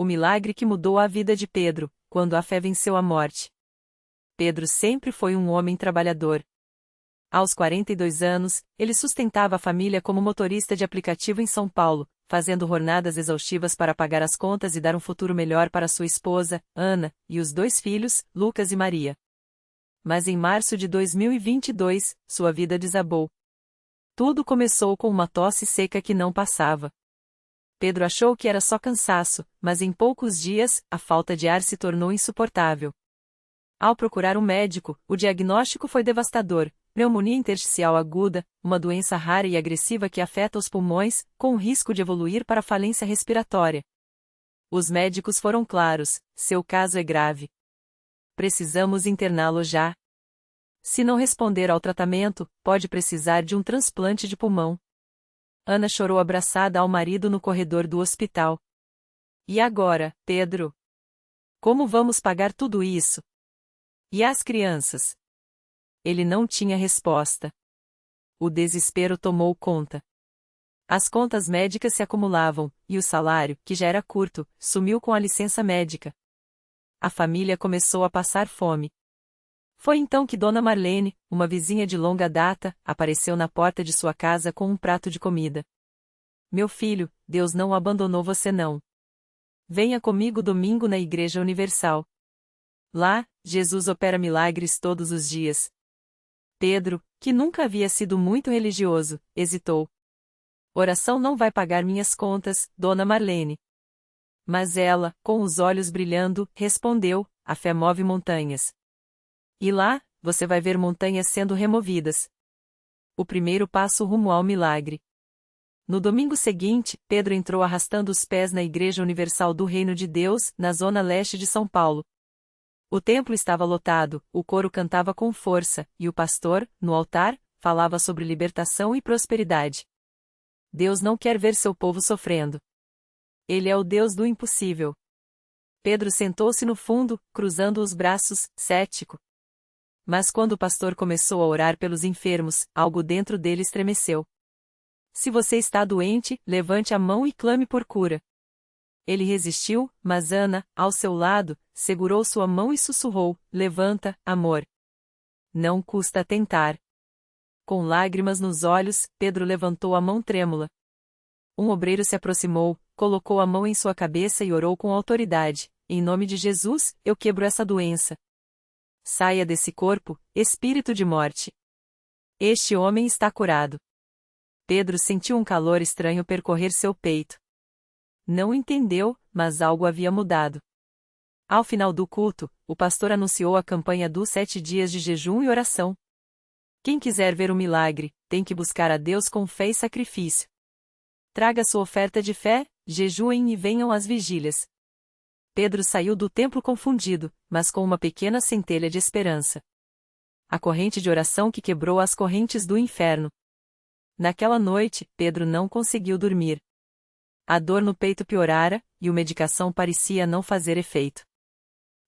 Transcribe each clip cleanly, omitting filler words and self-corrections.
O milagre que mudou a vida de Pedro, quando a fé venceu a morte. Pedro sempre foi um homem trabalhador. Aos 42 anos, ele sustentava a família como motorista de aplicativo em São Paulo, fazendo jornadas exaustivas para pagar as contas e dar um futuro melhor para sua esposa, Ana, e os 2 filhos, Lucas e Maria. Mas em março de 2022, sua vida desabou. Tudo começou com uma tosse seca que não passava. Pedro achou que era só cansaço, mas em poucos dias, a falta de ar se tornou insuportável. Ao procurar um médico, o diagnóstico foi devastador: pneumonia intersticial aguda, uma doença rara e agressiva que afeta os pulmões, com o risco de evoluir para falência respiratória. Os médicos foram claros: seu caso é grave. Precisamos interná-lo já. Se não responder ao tratamento, pode precisar de um transplante de pulmão. Ana chorou abraçada ao marido no corredor do hospital. E agora, Pedro? Como vamos pagar tudo isso? E as crianças? Ele não tinha resposta. O desespero tomou conta. As contas médicas se acumulavam, e o salário, que já era curto, sumiu com a licença médica. A família começou a passar fome. Foi então que Dona Marlene, uma vizinha de longa data, apareceu na porta de sua casa com um prato de comida. Meu filho, Deus não abandonou você não. Venha comigo domingo na Igreja Universal. Lá, Jesus opera milagres todos os dias. Pedro, que nunca havia sido muito religioso, hesitou. Oração não vai pagar minhas contas, Dona Marlene. Mas ela, com os olhos brilhando, respondeu: a fé move montanhas. E lá, você vai ver montanhas sendo removidas. O primeiro passo rumo ao milagre. No domingo seguinte, Pedro entrou arrastando os pés na Igreja Universal do Reino de Deus, na zona leste de São Paulo. O templo estava lotado, o coro cantava com força, e o pastor, no altar, falava sobre libertação e prosperidade. Deus não quer ver seu povo sofrendo. Ele é o Deus do impossível. Pedro sentou-se no fundo, cruzando os braços, cético. Mas quando o pastor começou a orar pelos enfermos, algo dentro dele estremeceu. Se você está doente, levante a mão e clame por cura. Ele resistiu, mas Ana, ao seu lado, segurou sua mão e sussurrou: levanta, amor. Não custa tentar. Com lágrimas nos olhos, Pedro levantou a mão trêmula. Um obreiro se aproximou, colocou a mão em sua cabeça e orou com autoridade: em nome de Jesus, eu quebro essa doença. Saia desse corpo, espírito de morte. Este homem está curado. Pedro sentiu um calor estranho percorrer seu peito. Não entendeu, mas algo havia mudado. Ao final do culto, o pastor anunciou a campanha dos 7 dias de jejum e oração. Quem quiser ver o milagre, tem que buscar a Deus com fé e sacrifício. Traga sua oferta de fé, jejuem e venham às vigílias. Pedro saiu do templo confundido, mas com uma pequena centelha de esperança. A corrente de oração que quebrou as correntes do inferno. Naquela noite, Pedro não conseguiu dormir. A dor no peito piorara, e a medicação parecia não fazer efeito.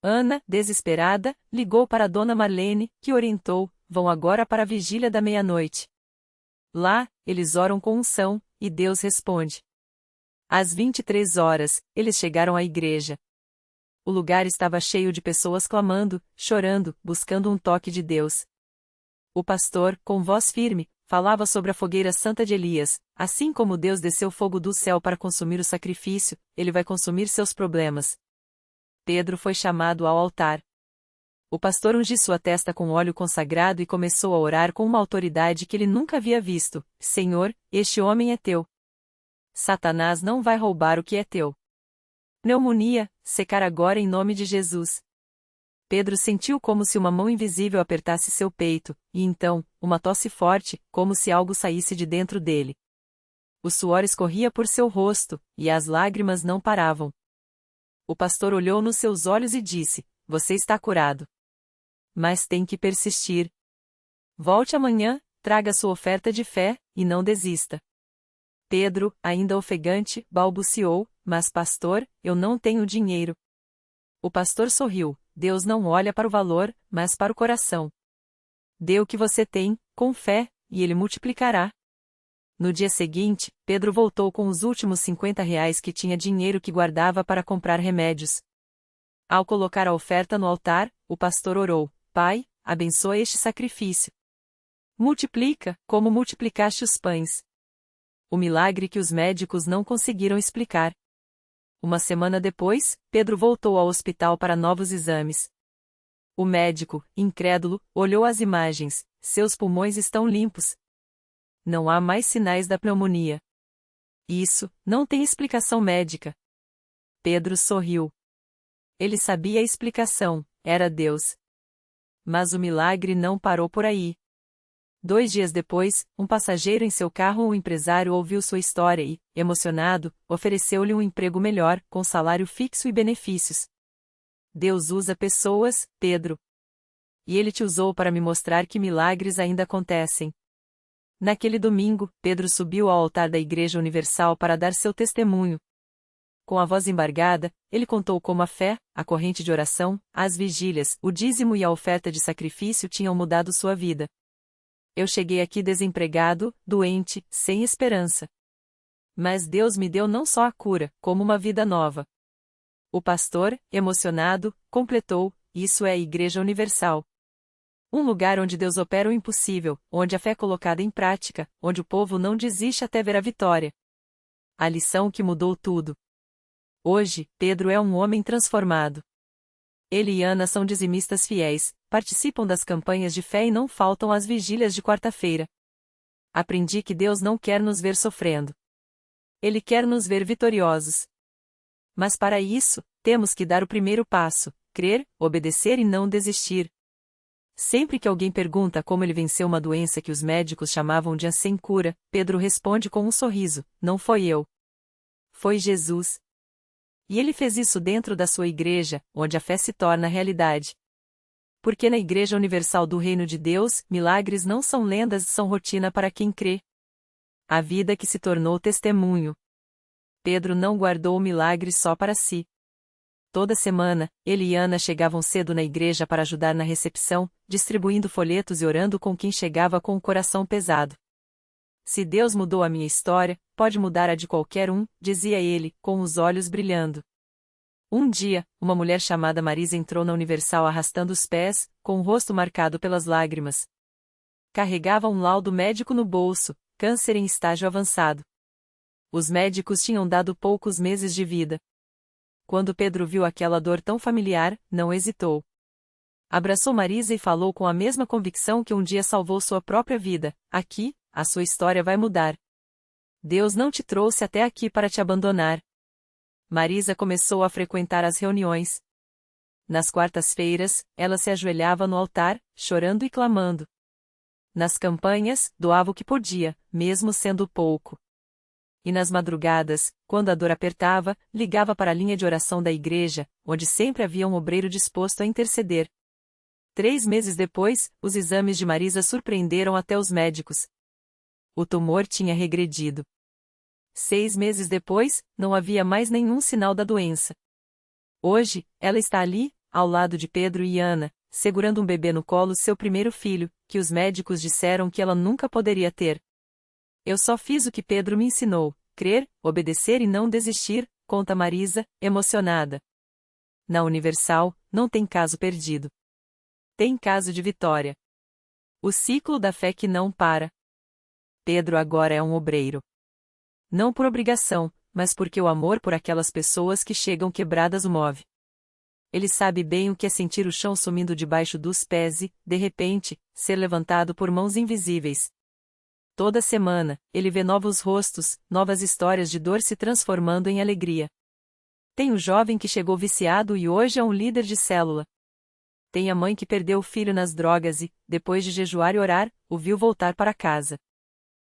Ana, desesperada, ligou para Dona Marlene, que orientou: vão agora para a vigília da meia-noite. Lá, eles oram com unção, e Deus responde. Às 23 horas, eles chegaram à igreja. O lugar estava cheio de pessoas clamando, chorando, buscando um toque de Deus. O pastor, com voz firme, falava sobre a fogueira santa de Elias: assim como Deus desceu fogo do céu para consumir o sacrifício, ele vai consumir seus problemas. Pedro foi chamado ao altar. O pastor ungiu sua testa com óleo consagrado e começou a orar com uma autoridade que ele nunca havia visto: Senhor, este homem é teu. Satanás não vai roubar o que é teu. Pneumonia, secar agora em nome de Jesus. Pedro sentiu como se uma mão invisível apertasse seu peito, e então, uma tosse forte, como se algo saísse de dentro dele. O suor escorria por seu rosto, e as lágrimas não paravam. O pastor olhou nos seus olhos e disse: você está curado. Mas tem que persistir. Volte amanhã, traga sua oferta de fé, e não desista. Pedro, ainda ofegante, balbuciou: mas pastor, eu não tenho dinheiro. O pastor sorriu: Deus não olha para o valor, mas para o coração. Dê o que você tem, com fé, e ele multiplicará. No dia seguinte, Pedro voltou com os últimos R$ 50 que tinha, dinheiro que guardava para comprar remédios. Ao colocar a oferta no altar, o pastor orou: Pai, abençoa este sacrifício. Multiplica, como multiplicaste os pães. O milagre que os médicos não conseguiram explicar. Uma semana depois, Pedro voltou ao hospital para novos exames. O médico, incrédulo, olhou as imagens: seus pulmões estão limpos. Não há mais sinais da pneumonia. Isso não tem explicação médica. Pedro sorriu. Ele sabia a explicação: era Deus. Mas o milagre não parou por aí. 2 dias depois, um passageiro em seu carro, um empresário, ouviu sua história e, emocionado, ofereceu-lhe um emprego melhor, com salário fixo e benefícios. Deus usa pessoas, Pedro. E ele te usou para me mostrar que milagres ainda acontecem. Naquele domingo, Pedro subiu ao altar da Igreja Universal para dar seu testemunho. Com a voz embargada, ele contou como a fé, a corrente de oração, as vigílias, o dízimo e a oferta de sacrifício tinham mudado sua vida. Eu cheguei aqui desempregado, doente, sem esperança. Mas Deus me deu não só a cura, como uma vida nova. O pastor, emocionado, completou: isso é a Igreja Universal. Um lugar onde Deus opera o impossível, onde a fé é colocada em prática, onde o povo não desiste até ver a vitória. A lição que mudou tudo. Hoje, Pedro é um homem transformado. Ele e Ana são dizimistas fiéis, participam das campanhas de fé e não faltam às vigílias de quarta-feira. Aprendi que Deus não quer nos ver sofrendo. Ele quer nos ver vitoriosos. Mas para isso, temos que dar o primeiro passo: crer, obedecer e não desistir. Sempre que alguém pergunta como ele venceu uma doença que os médicos chamavam de sem cura, Pedro responde com um sorriso: não foi eu. Foi Jesus. E ele fez isso dentro da sua igreja, onde a fé se torna realidade. Porque na Igreja Universal do Reino de Deus, milagres não são lendas, são rotina para quem crê. A vida que se tornou testemunho. Pedro não guardou o milagre só para si. Toda semana, ele e Ana chegavam cedo na igreja para ajudar na recepção, distribuindo folhetos e orando com quem chegava com o coração pesado. Se Deus mudou a minha história, pode mudar a de qualquer um, dizia ele, com os olhos brilhando. Um dia, uma mulher chamada Marisa entrou na Universal arrastando os pés, com o rosto marcado pelas lágrimas. Carregava um laudo médico no bolso: câncer em estágio avançado. Os médicos tinham dado poucos meses de vida. Quando Pedro viu aquela dor tão familiar, não hesitou. Abraçou Marisa e falou com a mesma convicção que um dia salvou sua própria vida: aqui, a sua história vai mudar. Deus não te trouxe até aqui para te abandonar. Marisa começou a frequentar as reuniões. Nas quartas-feiras, ela se ajoelhava no altar, chorando e clamando. Nas campanhas, doava o que podia, mesmo sendo pouco. E nas madrugadas, quando a dor apertava, ligava para a linha de oração da igreja, onde sempre havia um obreiro disposto a interceder. 3 meses depois, os exames de Marisa surpreenderam até os médicos. O tumor tinha regredido. 6 meses depois, não havia mais nenhum sinal da doença. Hoje, ela está ali, ao lado de Pedro e Ana, segurando um bebê no colo, seu primeiro filho, que os médicos disseram que ela nunca poderia ter. Eu só fiz o que Pedro me ensinou: crer, obedecer e não desistir, conta Marisa, emocionada. Na Universal, não tem caso perdido. Tem caso de vitória. O ciclo da fé que não para. Pedro agora é um obreiro. Não por obrigação, mas porque o amor por aquelas pessoas que chegam quebradas o move. Ele sabe bem o que é sentir o chão sumindo debaixo dos pés e, de repente, ser levantado por mãos invisíveis. Toda semana, ele vê novos rostos, novas histórias de dor se transformando em alegria. Tem o jovem que chegou viciado e hoje é um líder de célula. Tem a mãe que perdeu o filho nas drogas e, depois de jejuar e orar, o viu voltar para casa.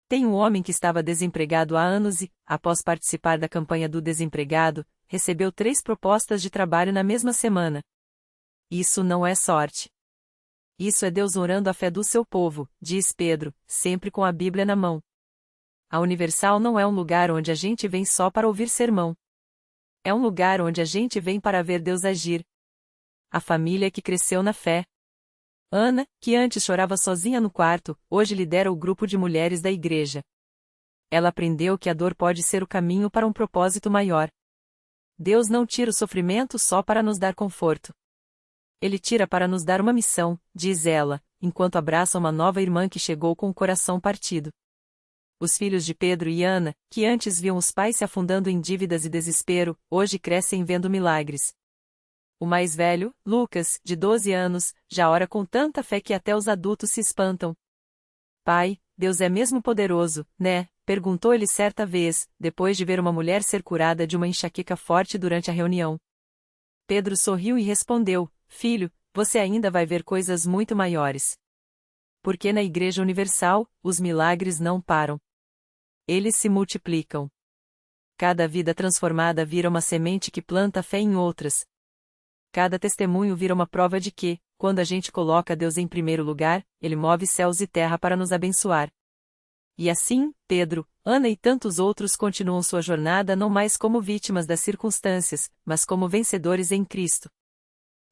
Tem um homem que estava desempregado há anos e, após participar da campanha do desempregado, recebeu 3 propostas de trabalho na mesma semana. Isso não é sorte. Isso é Deus orando a fé do seu povo, diz Pedro, sempre com a Bíblia na mão. A Universal não é um lugar onde a gente vem só para ouvir sermão. É um lugar onde a gente vem para ver Deus agir. A família que cresceu na fé. Ana, que antes chorava sozinha no quarto, hoje lidera o grupo de mulheres da igreja. Ela aprendeu que a dor pode ser o caminho para um propósito maior. Deus não tira o sofrimento só para nos dar conforto. Ele tira para nos dar uma missão, diz ela, enquanto abraça uma nova irmã que chegou com o coração partido. Os filhos de Pedro e Ana, que antes viam os pais se afundando em dívidas e desespero, hoje crescem vendo milagres. O mais velho, Lucas, de 12 anos, já ora com tanta fé que até os adultos se espantam. Pai, Deus é mesmo poderoso, né? Perguntou ele certa vez, depois de ver uma mulher ser curada de uma enxaqueca forte durante a reunião. Pedro sorriu e respondeu: Filho, você ainda vai ver coisas muito maiores. Porque na Igreja Universal, os milagres não param. Eles se multiplicam. Cada vida transformada vira uma semente que planta fé em outras. Cada testemunho vira uma prova de que, quando a gente coloca Deus em primeiro lugar, Ele move céus e terra para nos abençoar. E assim, Pedro, Ana e tantos outros continuam sua jornada não mais como vítimas das circunstâncias, mas como vencedores em Cristo.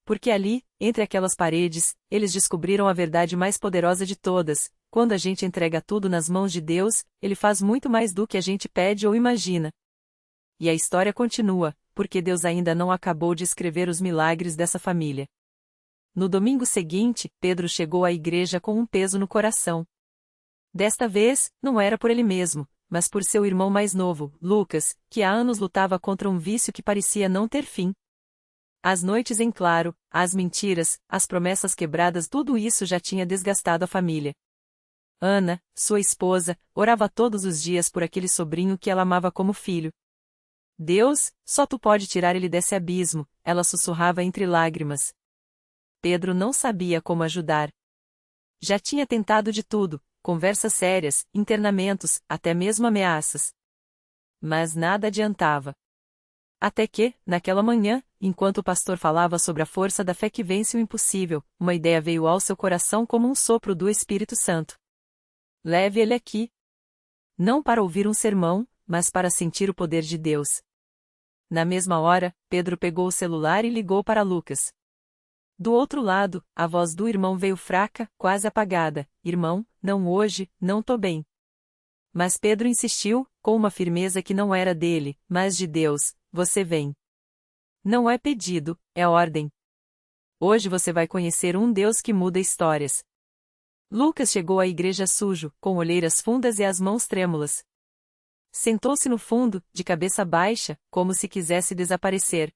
Porque ali, entre aquelas paredes, eles descobriram a verdade mais poderosa de todas: quando a gente entrega tudo nas mãos de Deus, Ele faz muito mais do que a gente pede ou imagina. E a história continua, porque Deus ainda não acabou de escrever os milagres dessa família. No domingo seguinte, Pedro chegou à igreja com um peso no coração. Desta vez, não era por ele mesmo, mas por seu irmão mais novo, Lucas, que há anos lutava contra um vício que parecia não ter fim. As noites em claro, as mentiras, as promessas quebradas, tudo isso já tinha desgastado a família. Ana, sua esposa, orava todos os dias por aquele sobrinho que ela amava como filho. Deus, só tu pode tirar ele desse abismo, ela sussurrava entre lágrimas. Pedro não sabia como ajudar. Já tinha tentado de tudo, conversas sérias, internamentos, até mesmo ameaças. Mas nada adiantava. Até que, naquela manhã, enquanto o pastor falava sobre a força da fé que vence o impossível, uma ideia veio ao seu coração como um sopro do Espírito Santo. Leve ele aqui. Não para ouvir um sermão, mas para sentir o poder de Deus. Na mesma hora, Pedro pegou o celular e ligou para Lucas. Do outro lado, a voz do irmão veio fraca, quase apagada: Irmão, não hoje, não tô bem. Mas Pedro insistiu, com uma firmeza que não era dele, mas de Deus: Você vem. Não é pedido, é ordem. Hoje você vai conhecer um Deus que muda histórias. Lucas chegou à igreja sujo, com olheiras fundas e as mãos trêmulas. Sentou-se no fundo, de cabeça baixa, como se quisesse desaparecer.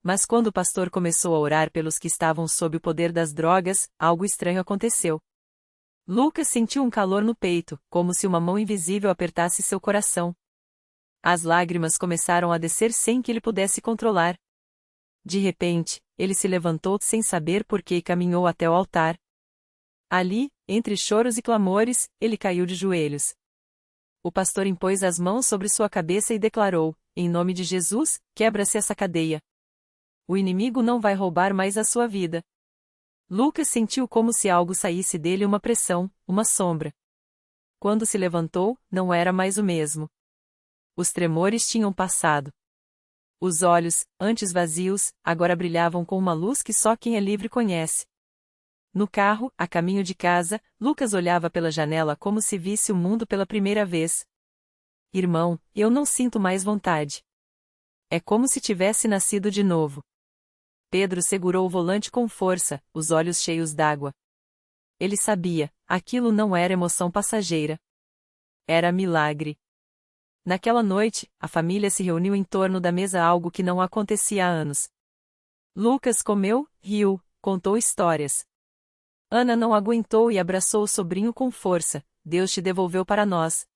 Mas quando o pastor começou a orar pelos que estavam sob o poder das drogas, algo estranho aconteceu. Lucas sentiu um calor no peito, como se uma mão invisível apertasse seu coração. As lágrimas começaram a descer sem que ele pudesse controlar. De repente, ele se levantou sem saber por que e caminhou até o altar. Ali, entre choros e clamores, ele caiu de joelhos. O pastor impôs as mãos sobre sua cabeça e declarou: Em nome de Jesus, quebra-se essa cadeia. O inimigo não vai roubar mais a sua vida. Lucas sentiu como se algo saísse dele, uma pressão, uma sombra. Quando se levantou, não era mais o mesmo. Os tremores tinham passado. Os olhos, antes vazios, agora brilhavam com uma luz que só quem é livre conhece. No carro, a caminho de casa, Lucas olhava pela janela como se visse o mundo pela primeira vez. Irmão, eu não sinto mais vontade. É como se tivesse nascido de novo. Pedro segurou o volante com força, os olhos cheios d'água. Ele sabia, aquilo não era emoção passageira. Era milagre. Naquela noite, a família se reuniu em torno da mesa, algo que não acontecia há anos. Lucas comeu, riu, contou histórias. Ana não aguentou e abraçou o sobrinho com força: Deus te devolveu para nós.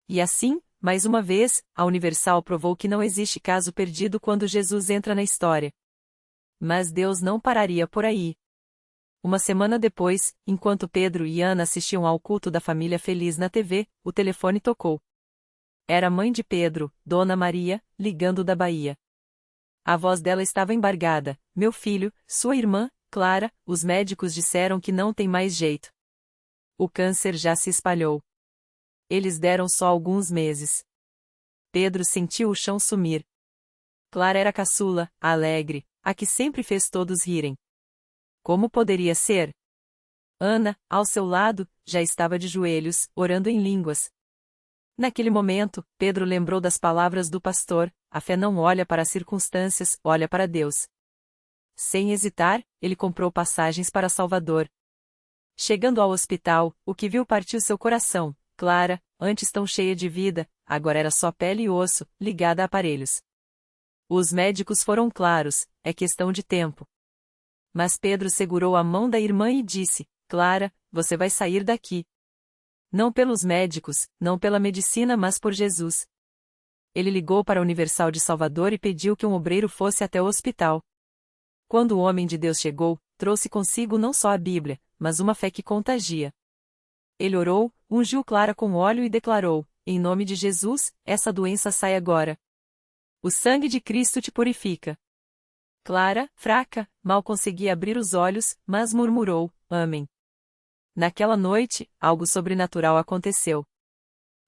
E assim, mais uma vez, a Universal provou que não existe caso perdido quando Jesus entra na história. Mas Deus não pararia por aí. Uma semana depois, enquanto Pedro e Ana assistiam ao culto da família feliz na TV, o telefone tocou. Era a mãe de Pedro, Dona Maria, ligando da Bahia. A voz dela estava embargada: Meu filho, sua irmã, Clara, os médicos disseram que não tem mais jeito. O câncer já se espalhou. Eles deram só alguns meses. Pedro sentiu o chão sumir. Clara era a caçula, a alegre, a que sempre fez todos rirem. Como poderia ser? Ana, ao seu lado, já estava de joelhos, orando em línguas. Naquele momento, Pedro lembrou das palavras do pastor: a fé não olha para as circunstâncias, olha para Deus. Sem hesitar, ele comprou passagens para Salvador. Chegando ao hospital, o que viu partiu seu coração. Clara, antes tão cheia de vida, agora era só pele e osso, ligada a aparelhos. Os médicos foram claros: é questão de tempo. Mas Pedro segurou a mão da irmã e disse: Clara, você vai sair daqui. Não pelos médicos, não pela medicina, mas por Jesus. Ele ligou para a Universal de Salvador e pediu que um obreiro fosse até o hospital. Quando o homem de Deus chegou, trouxe consigo não só a Bíblia, mas uma fé que contagia. Ele orou, ungiu Clara com óleo e declarou: em nome de Jesus, essa doença sai agora. O sangue de Cristo te purifica. Clara, fraca, mal conseguia abrir os olhos, mas murmurou: Amém. Naquela noite, algo sobrenatural aconteceu.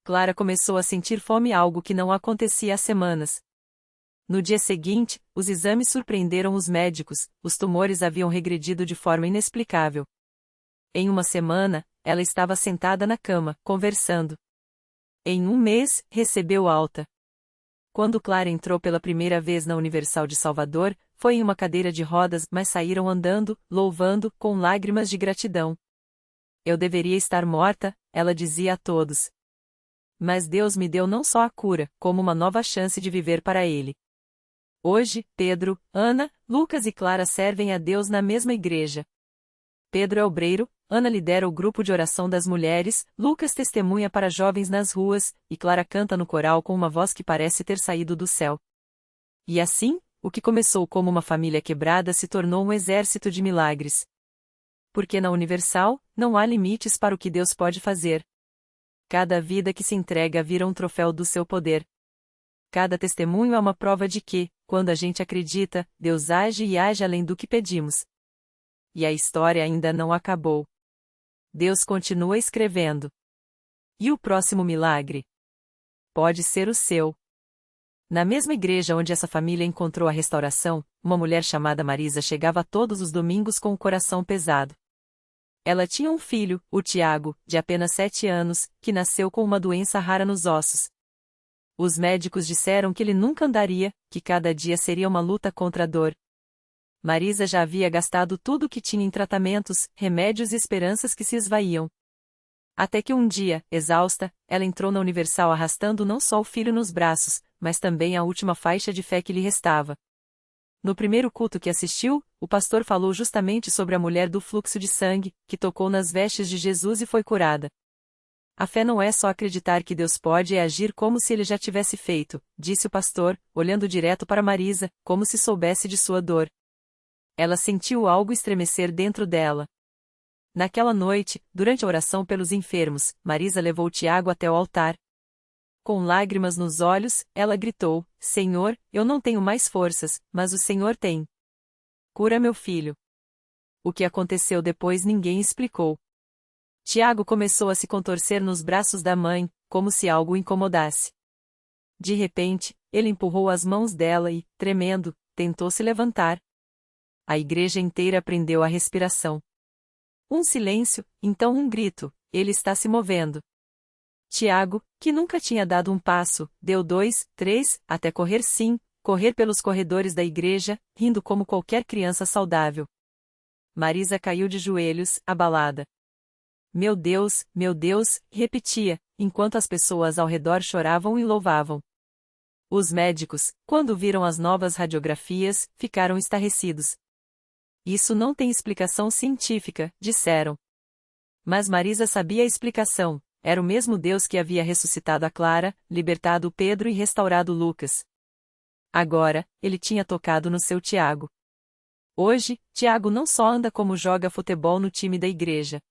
Clara começou a sentir fome, algo que não acontecia há semanas. No dia seguinte, os exames surpreenderam os médicos: os tumores haviam regredido de forma inexplicável. Em uma semana, ela estava sentada na cama, conversando. Em um mês, recebeu alta. Quando Clara entrou pela primeira vez na Universal de Salvador, foi em uma cadeira de rodas, mas saíram andando, louvando, com lágrimas de gratidão. Eu deveria estar morta, ela dizia a todos. Mas Deus me deu não só a cura, como uma nova chance de viver para Ele. Hoje, Pedro, Ana, Lucas e Clara servem a Deus na mesma igreja. Pedro é obreiro, Ana lidera o grupo de oração das mulheres, Lucas testemunha para jovens nas ruas, e Clara canta no coral com uma voz que parece ter saído do céu. E assim, o que começou como uma família quebrada se tornou um exército de milagres. Porque na Universal, não há limites para o que Deus pode fazer. Cada vida que se entrega vira um troféu do seu poder. Cada testemunho é uma prova de que, quando a gente acredita, Deus age e age além do que pedimos. E a história ainda não acabou. Deus continua escrevendo. E o próximo milagre? Pode ser o seu. Na mesma igreja onde essa família encontrou a restauração, uma mulher chamada Marisa chegava todos os domingos com o coração pesado. Ela tinha um filho, o Tiago, de apenas 7 anos, que nasceu com uma doença rara nos ossos. Os médicos disseram que ele nunca andaria, que cada dia seria uma luta contra a dor. Marisa já havia gastado tudo o que tinha em tratamentos, remédios e esperanças que se esvaíam. Até que um dia, exausta, ela entrou na Universal arrastando não só o filho nos braços, mas também a última faixa de fé que lhe restava. No primeiro culto que assistiu, o pastor falou justamente sobre a mulher do fluxo de sangue, que tocou nas vestes de Jesus e foi curada. A fé não é só acreditar que Deus pode, é agir como se ele já tivesse feito, disse o pastor, olhando direto para Marisa, como se soubesse de sua dor. Ela sentiu algo estremecer dentro dela. Naquela noite, durante a oração pelos enfermos, Marisa levou Tiago até o altar. Com lágrimas nos olhos, ela gritou: Senhor, eu não tenho mais forças, mas o Senhor tem. Cura meu filho. O que aconteceu depois ninguém explicou. Tiago começou a se contorcer nos braços da mãe, como se algo o incomodasse. De repente, ele empurrou as mãos dela e, tremendo, tentou se levantar. A igreja inteira prendeu a respiração. Um silêncio, então um grito: ele está se movendo. Tiago, que nunca tinha dado um passo, deu 2, 3, até correr correr pelos corredores da igreja, rindo como qualquer criança saudável. Marisa caiu de joelhos, abalada. Meu Deus, repetia, enquanto as pessoas ao redor choravam e louvavam. Os médicos, quando viram as novas radiografias, ficaram estarrecidos. Isso não tem explicação científica, disseram. Mas Marisa sabia a explicação. Era o mesmo Deus que havia ressuscitado a Clara, libertado Pedro e restaurado Lucas. Agora, ele tinha tocado no seu Tiago. Hoje, Tiago não só anda como joga futebol no time da igreja.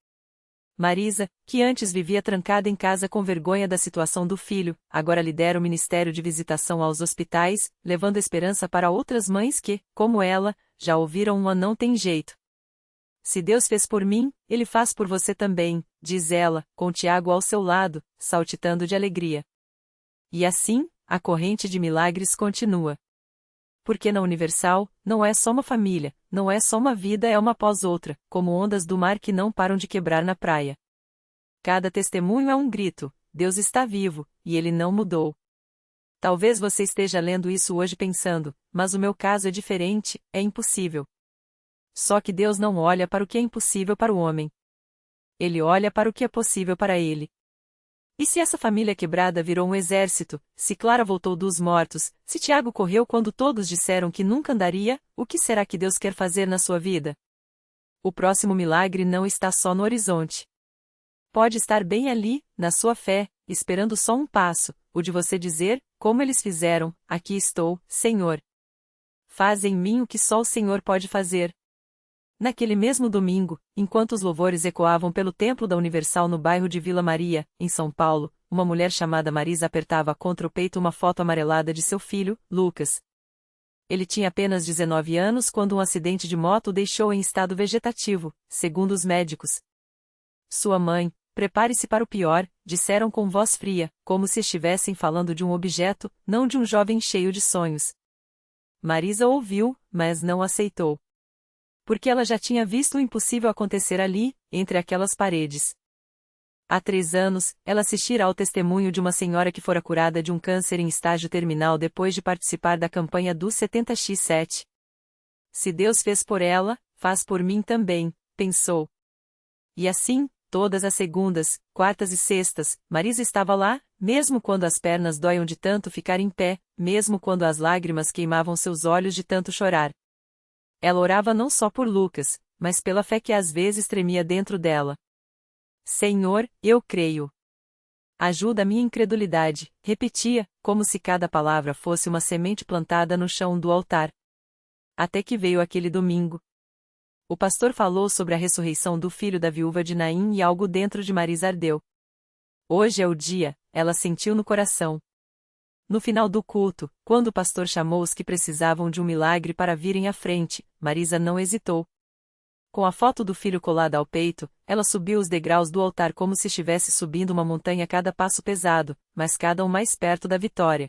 Marisa, que antes vivia trancada em casa com vergonha da situação do filho, agora lidera o ministério de visitação aos hospitais, levando esperança para outras mães que, como ela, já ouviram um não tem jeito. Se Deus fez por mim, Ele faz por você também, diz ela, com Tiago ao seu lado, saltitando de alegria. E assim, a corrente de milagres continua. Porque na Universal, não é só uma família, não é só uma vida, é uma após outra, como ondas do mar que não param de quebrar na praia. Cada testemunho é um grito: Deus está vivo, e ele não mudou. Talvez você esteja lendo isso hoje pensando, mas o meu caso é diferente, é impossível. Só que Deus não olha para o que é impossível para o homem. Ele olha para o que é possível para ele. E se essa família quebrada virou um exército, se Clara voltou dos mortos, se Tiago correu quando todos disseram que nunca andaria, o que será que Deus quer fazer na sua vida? O próximo milagre não está só no horizonte. Pode estar bem ali, na sua fé, esperando só um passo, o de você dizer, como eles fizeram: aqui estou, Senhor. Faz em mim o que só o Senhor pode fazer. Naquele mesmo domingo, enquanto os louvores ecoavam pelo Templo da Universal no bairro de Vila Maria, em São Paulo, uma mulher chamada Marisa apertava contra o peito uma foto amarelada de seu filho, Lucas. Ele tinha apenas 19 anos quando um acidente de moto o deixou em estado vegetativo, segundo os médicos. Sua mãe: prepare-se para o pior, disseram com voz fria, como se estivessem falando de um objeto, não de um jovem cheio de sonhos. Marisa ouviu, mas não aceitou. Porque ela já tinha visto o impossível acontecer ali, entre aquelas paredes. Há 3 anos, ela assistira ao testemunho de uma senhora que fora curada de um câncer em estágio terminal depois de participar da campanha do 70x7. Se Deus fez por ela, faz por mim também, pensou. E assim, todas as segundas, quartas e sextas, Marisa estava lá, mesmo quando as pernas doiam de tanto ficar em pé, mesmo quando as lágrimas queimavam seus olhos de tanto chorar. Ela orava não só por Lucas, mas pela fé que às vezes tremia dentro dela. Senhor, eu creio. Ajuda a minha incredulidade, repetia, como se cada palavra fosse uma semente plantada no chão do altar. Até que veio aquele domingo. O pastor falou sobre a ressurreição do filho da viúva de Naim e algo dentro de Marisa ardeu. Hoje é o dia, ela sentiu no coração. No final do culto, quando o pastor chamou os que precisavam de um milagre para virem à frente, Marisa não hesitou. Com a foto do filho colada ao peito, ela subiu os degraus do altar como se estivesse subindo uma montanha a cada passo pesado, mas cada um mais perto da vitória.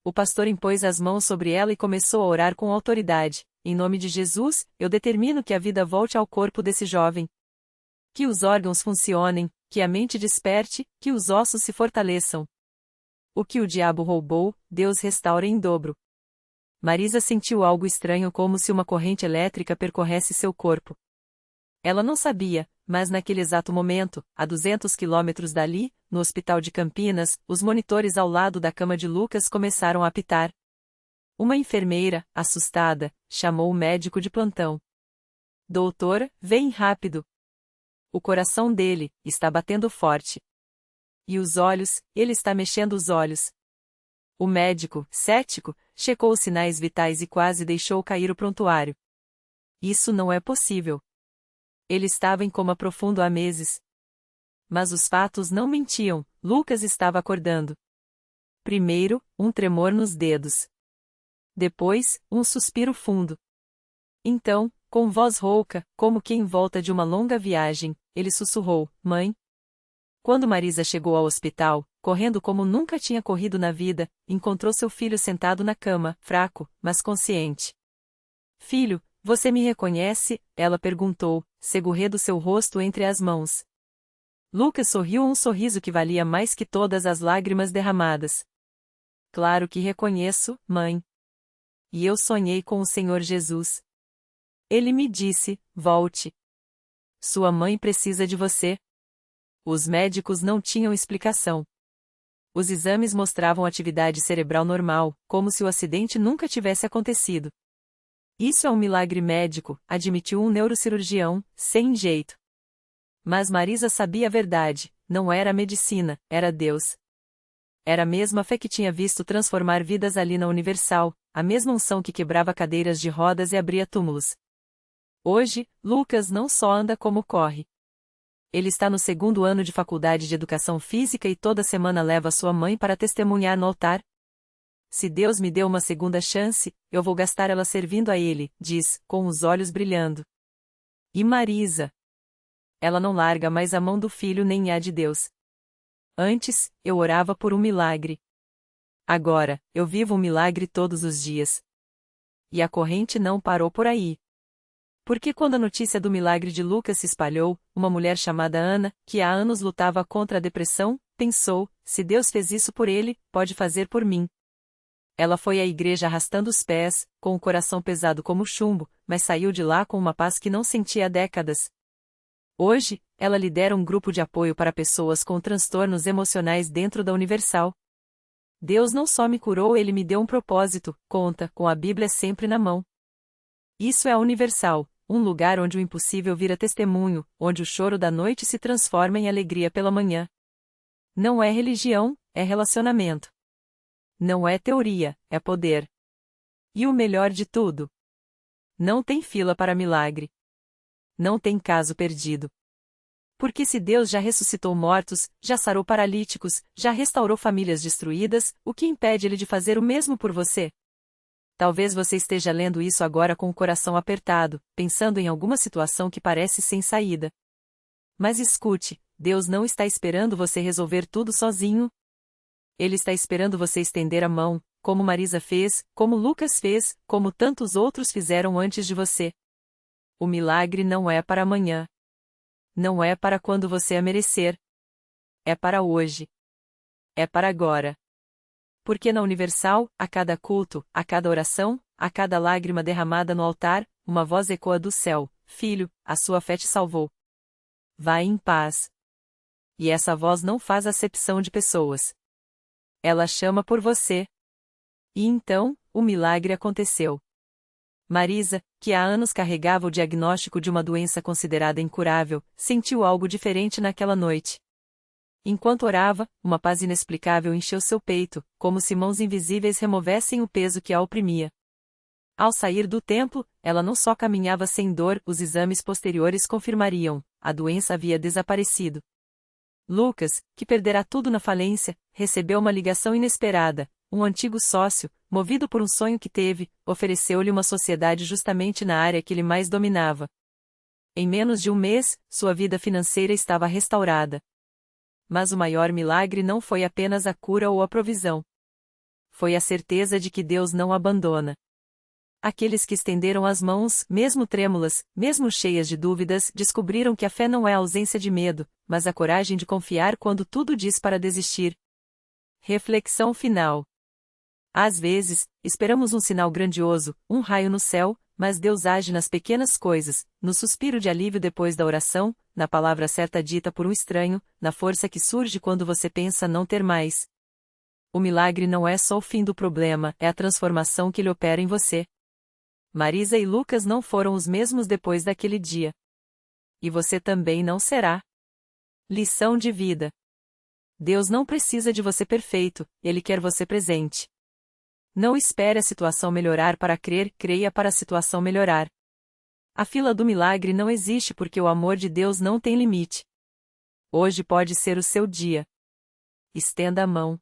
O pastor impôs as mãos sobre ela e começou a orar com autoridade: em nome de Jesus, eu determino que a vida volte ao corpo desse jovem. Que os órgãos funcionem, que a mente desperte, que os ossos se fortaleçam. O que o diabo roubou, Deus restaura em dobro. Marisa sentiu algo estranho, como se uma corrente elétrica percorresse seu corpo. Ela não sabia, mas naquele exato momento, a 200 quilômetros dali, no hospital de Campinas, os monitores ao lado da cama de Lucas começaram a apitar. Uma enfermeira, assustada, chamou o médico de plantão. Doutor, vem rápido. O coração dele está batendo forte. E os olhos, ele está mexendo os olhos. O médico, cético, checou os sinais vitais e quase deixou cair o prontuário. Isso não é possível. Ele estava em coma profundo há meses. Mas os fatos não mentiam, Lucas estava acordando. Primeiro, um tremor nos dedos. Depois, um suspiro fundo. Então, com voz rouca, como quem volta de uma longa viagem, ele sussurrou: Mãe. Quando Marisa chegou ao hospital, correndo como nunca tinha corrido na vida, encontrou seu filho sentado na cama, fraco, mas consciente. Filho, você me reconhece? Ela perguntou, segurando seu rosto entre as mãos. Lucas sorriu um sorriso que valia mais que todas as lágrimas derramadas. Claro que reconheço, mãe. E eu sonhei com o Senhor Jesus. Ele me disse: volte. Sua mãe precisa de você. Os médicos não tinham explicação. Os exames mostravam atividade cerebral normal, como se o acidente nunca tivesse acontecido. Isso é um milagre médico, admitiu um neurocirurgião, sem jeito. Mas Marisa sabia a verdade: não era a medicina, era Deus. Era a mesma fé que tinha visto transformar vidas ali na Universal, a mesma unção que quebrava cadeiras de rodas e abria túmulos. Hoje, Lucas não só anda como corre. Ele está no 2º ano de faculdade de educação física e toda semana leva sua mãe para testemunhar no altar. Se Deus me deu uma segunda chance, eu vou gastar ela servindo a Ele, diz, com os olhos brilhando. E Marisa? Ela não larga mais a mão do filho nem a de Deus. Antes, eu orava por um milagre. Agora, eu vivo um milagre todos os dias. E a corrente não parou por aí. Porque quando a notícia do milagre de Lucas se espalhou, uma mulher chamada Ana, que há anos lutava contra a depressão, pensou, se Deus fez isso por ele, pode fazer por mim. Ela foi à igreja arrastando os pés, com o coração pesado como chumbo, mas saiu de lá com uma paz que não sentia há décadas. Hoje, ela lidera um grupo de apoio para pessoas com transtornos emocionais dentro da Universal. Deus não só me curou, ele me deu um propósito, conta, com a Bíblia sempre na mão. Isso é a Universal, um lugar onde o impossível vira testemunho, onde o choro da noite se transforma em alegria pela manhã. Não é religião, é relacionamento. Não é teoria, é poder. E o melhor de tudo: não tem fila para milagre. Não tem caso perdido. Porque se Deus já ressuscitou mortos, já sarou paralíticos, já restaurou famílias destruídas, o que impede Ele de fazer o mesmo por você? Talvez você esteja lendo isso agora com o coração apertado, pensando em alguma situação que parece sem saída. Mas escute, Deus não está esperando você resolver tudo sozinho. Ele está esperando você estender a mão, como Marisa fez, como Lucas fez, como tantos outros fizeram antes de você. O milagre não é para amanhã. Não é para quando você a merecer. É para hoje. É para agora. Porque na Universal, a cada culto, a cada oração, a cada lágrima derramada no altar, uma voz ecoa do céu: Filho, a sua fé te salvou. Vai em paz. E essa voz não faz acepção de pessoas. Ela chama por você. E então, o milagre aconteceu. Marisa, que há anos carregava o diagnóstico de uma doença considerada incurável, sentiu algo diferente naquela noite. Enquanto orava, uma paz inexplicável encheu seu peito, como se mãos invisíveis removessem o peso que a oprimia. Ao sair do templo, ela não só caminhava sem dor, os exames posteriores confirmariam: a doença havia desaparecido. Lucas, que perderá tudo na falência, recebeu uma ligação inesperada. Um antigo sócio, movido por um sonho que teve, ofereceu-lhe uma sociedade justamente na área que ele mais dominava. Em menos de um mês, sua vida financeira estava restaurada. Mas o maior milagre não foi apenas a cura ou a provisão. Foi a certeza de que Deus não abandona. Aqueles que estenderam as mãos, mesmo trêmulas, mesmo cheias de dúvidas, descobriram que a fé não é a ausência de medo, mas a coragem de confiar quando tudo diz para desistir. Reflexão final. Às vezes, esperamos um sinal grandioso, um raio no céu, mas Deus age nas pequenas coisas, no suspiro de alívio depois da oração, na palavra certa dita por um estranho, na força que surge quando você pensa não ter mais. O milagre não é só o fim do problema, é a transformação que ele opera em você. Marisa e Lucas não foram os mesmos depois daquele dia. E você também não será. Lição de vida. Deus não precisa de você perfeito, Ele quer você presente. Não espere a situação melhorar para crer, creia para a situação melhorar. A fila do milagre não existe porque o amor de Deus não tem limite. Hoje pode ser o seu dia. Estenda a mão.